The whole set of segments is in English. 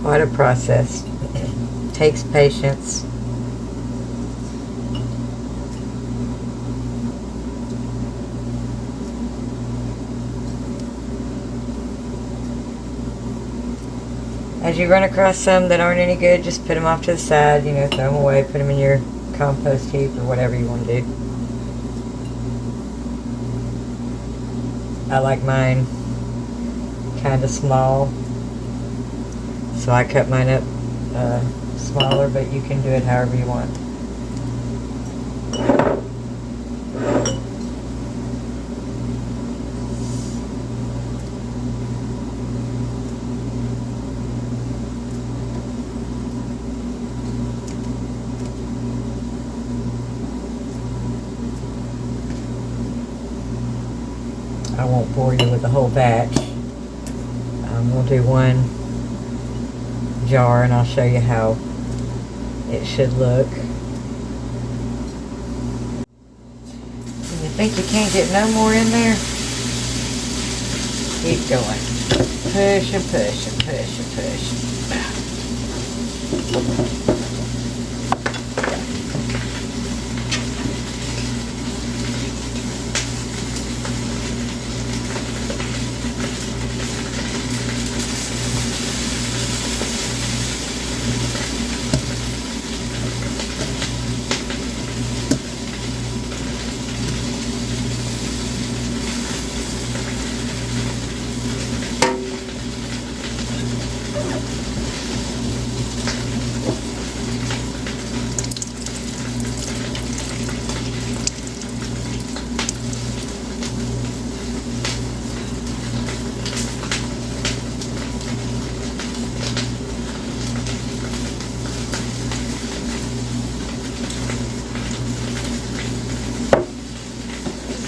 Quite a process. Takes patience. As you run across some that aren't any good, just put them off to the side, you know, throw them away, put them in your compost heap or whatever you want to do. I like mine kind of small, so I cut mine up smaller, but you can do it however you want. I won't bore you with the whole batch. We'll do one jar and I'll show you how it should look. When you think you can't get no more in there, keep going. Push and push and push and push.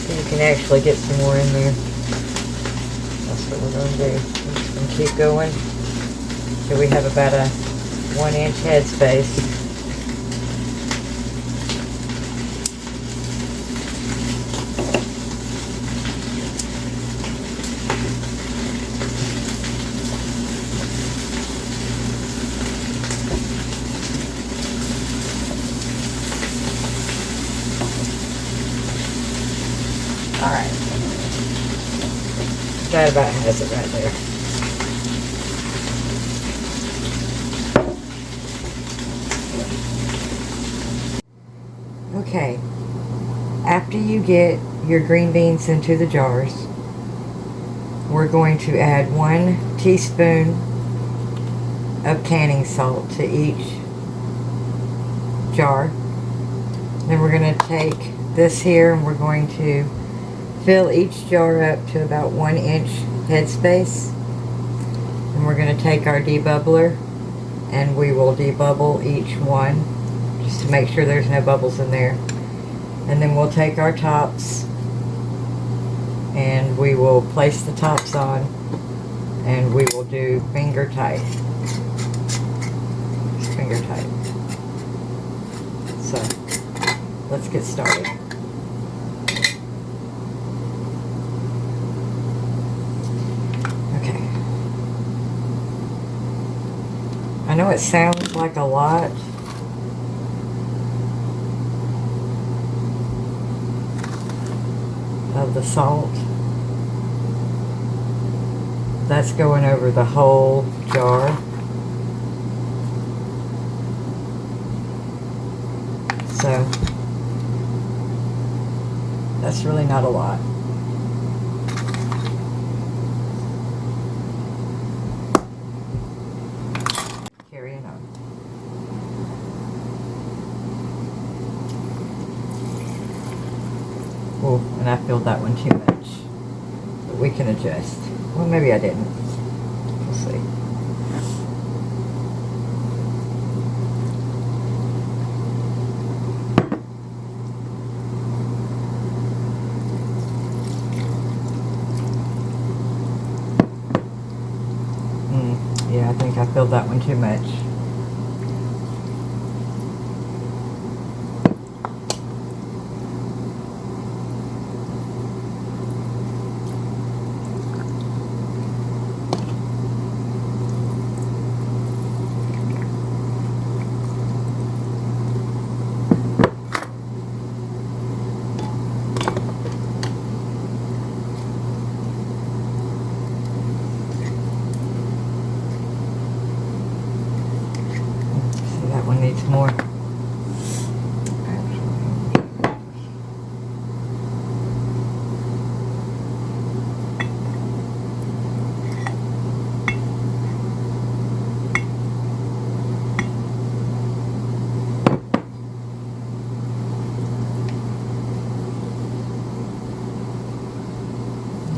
You can actually get some more in there. That's what we're going to do. We're just going to keep going till we have about a 1-inch headspace. Alright. That about has it right there. Okay. After you get your green beans into the jars, we're going to add 1 teaspoon of canning salt to each jar. Then we're going to take this here and we're going to fill each jar up to about 1-inch headspace. And we're going to take our debubbler and we will debubble each one just to make sure there's no bubbles in there. And then we'll take our tops and we will place the tops on and we will do finger tight. Just finger tight. So let's get started. Okay. I know it sounds like a lot. Of the salt. That's going over the whole jar. So that's really not a lot. Carrying on. Oh, and I filled that one too much. But we can adjust. Well, maybe I didn't. We'll see. Yeah, I think I filled that one too much. more.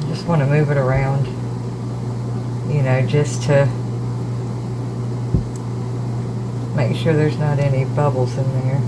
Just want to move it around, you know, just to make sure there's not any bubbles in there.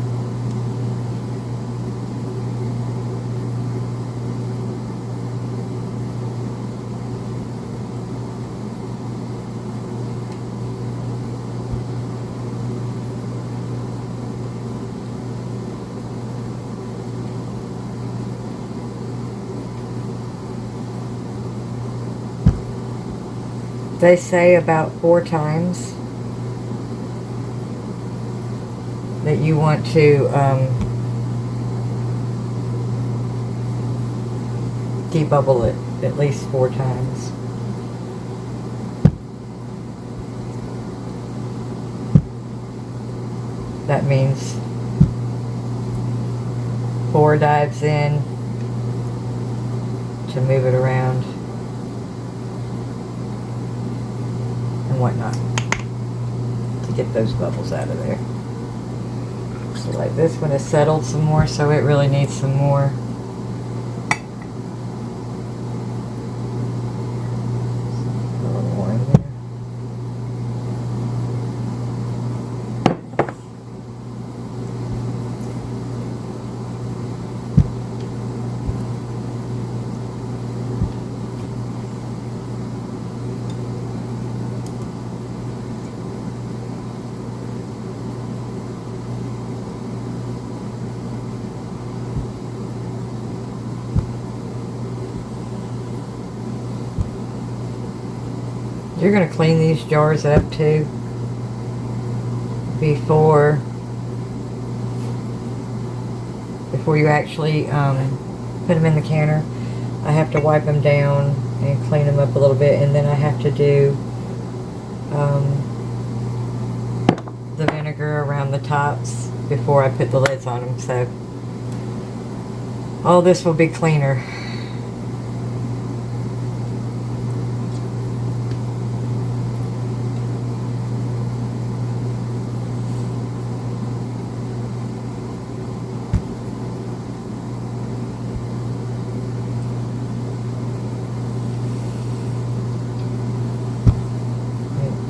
They say about 4 times that you want to debubble it at least 4 times. That means 4 dives in to move it around and whatnot to get those bubbles out of there. So like this one has settled some more, so it really needs some more. A little more in there. You're going to clean these jars up too before you actually put them in the canner. I have to wipe them down and clean them up a little bit, and then I have to do the vinegar around the tops before I put the lids on them. So all this will be cleaner.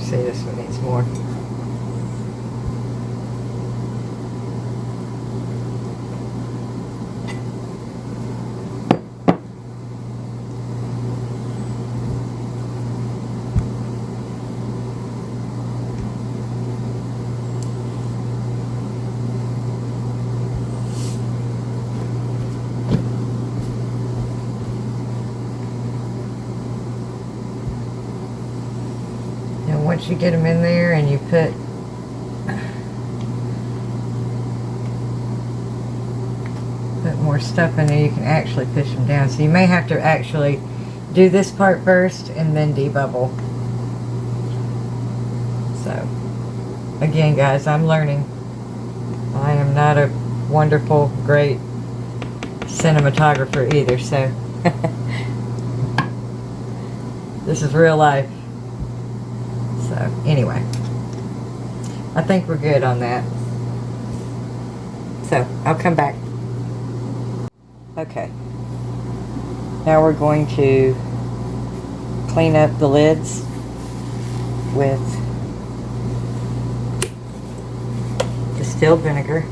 See, this one needs more. Once you get them in there and you put more stuff in there, you can actually push them down. So you may have to actually do this part first and then debubble. So again, guys, I'm learning. I am not a wonderful, great cinematographer either, so this is real life. So anyway, I think we're good on that. So I'll come back. Okay. Now we're going to clean up the lids with distilled vinegar.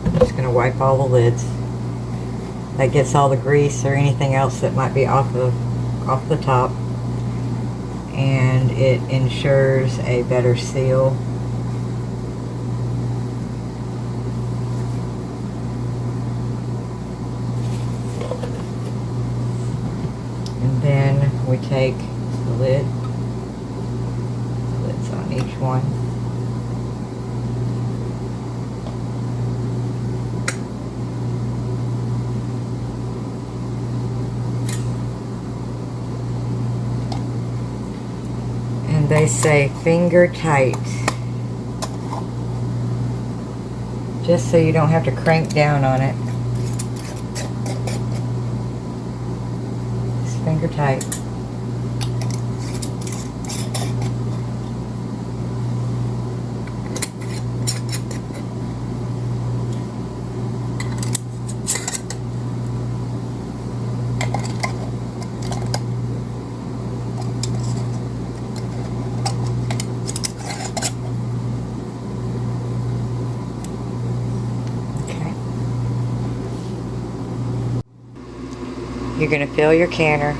I'm just going to wipe all the lids. That gets all the grease or anything else that might be off the top. And it ensures a better seal. And then we take the lids on each one. They say finger tight. just so you don't have to crank down on it. Just finger tight. You're going to fill your canner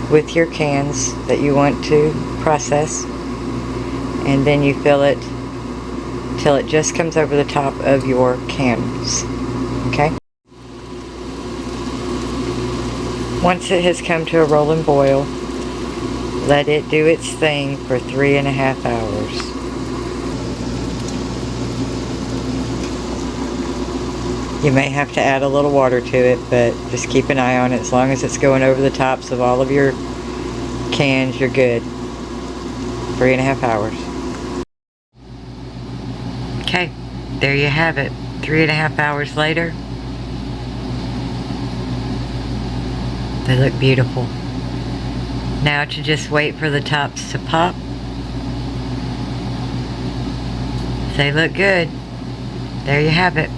with your cans that you want to process, and then you fill it till it just comes over the top of your cans. Okay? Once it has come to a rolling boil, let it do its thing for 3.5 hours. You may have to add a little water to it, but just keep an eye on it. As long as it's going over the tops of all of your cans, you're good. 3.5 hours. Okay, there you have it. 3.5 hours later. They look beautiful. Now to just wait for the tops to pop. They look good. There you have it.